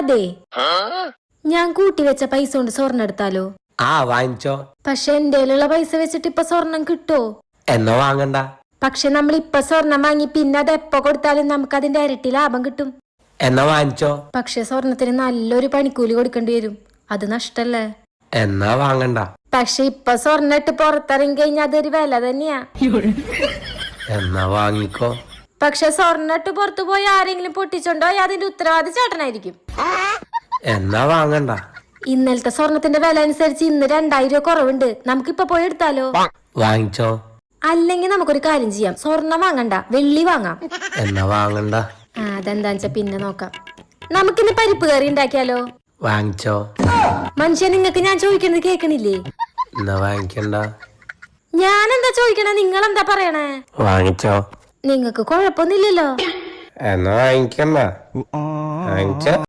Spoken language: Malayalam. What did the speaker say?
അതെ, ഞാൻ കൂട്ടി വെച്ച പൈസ കൊണ്ട് സ്വർണ്ണം എടുത്താലോ? വാങ്ങിച്ചോ. പക്ഷെ എന്റെ പൈസ വെച്ചിട്ട് ഇപ്പൊ സ്വർണം കിട്ടോ? എന്നോ വാങ്ങണ്ട. പക്ഷെ നമ്മൾ ഇപ്പൊ സ്വർണം വാങ്ങി പിന്നെ അത് എപ്പോ കൊടുത്താലും നമുക്ക് അതിന്റെ ഇരട്ടി ലാഭം കിട്ടും. എന്നാ വാങ്ങിച്ചോ. പക്ഷെ സ്വർണത്തിന് നല്ലൊരു പണിക്കൂലി കൊടുക്കേണ്ടി വരും. അത് നഷ്ടല്ലേ? എന്നാ വാങ്ങണ്ട. പക്ഷെ ഇപ്പൊ സ്വർണ്ണം ഇട്ട് പുറത്തിറങ്ങി കഴിഞ്ഞാൽ അതൊരു വില തന്നെയാ. എന്നാ വാങ്ങിക്കോ. പക്ഷെ സ്വർണ്ണം ഇട്ട് പുറത്തു പോയി ആരെങ്കിലും പൊട്ടിച്ചോണ്ടോ അതിന്റെ ഉത്തരവാദി ചേട്ടനായിരിക്കും. എന്നാ വാങ്ങണ്ട. ഇന്നലത്തെ സ്വർണത്തിന്റെ വില അനുസരിച്ച് ഇന്ന് 2000 രൂപ കുറവുണ്ട്. നമുക്കിപ്പൊ പോയി എടുത്താലോ? വാങ്ങിച്ചോ. അല്ലെങ്കിൽ നമുക്കൊരു കാര്യം ചെയ്യാം, സ്വർണം വാങ്ങണ്ട, വെള്ളി വാങ്ങാം. എന്നാ വാങ്ങണ്ട. അതെന്താ വെച്ചാ പിന്നെ നോക്കാം. നമുക്കിന്ന് പരിപ്പ് കറി ഉണ്ടാക്കിയാലോ? വാങ്ങിച്ചോ. മനുഷ്യ, നിങ്ങക്ക് ഞാൻ ചോദിക്കുന്നത് കേക്കണില്ലേ? എന്നാ വാങ്ങിക്കണ്ട. ഞാൻ എന്താ ചോദിക്കണേ, നിങ്ങൾ എന്താ പറയണേ? വാങ്ങിച്ചോ. നിങ്ങക്ക് കുഴപ്പമൊന്നുമില്ലല്ലോ. എന്നാ വാങ്ങിക്കണ്ട. വാങ്ങിച്ചോ.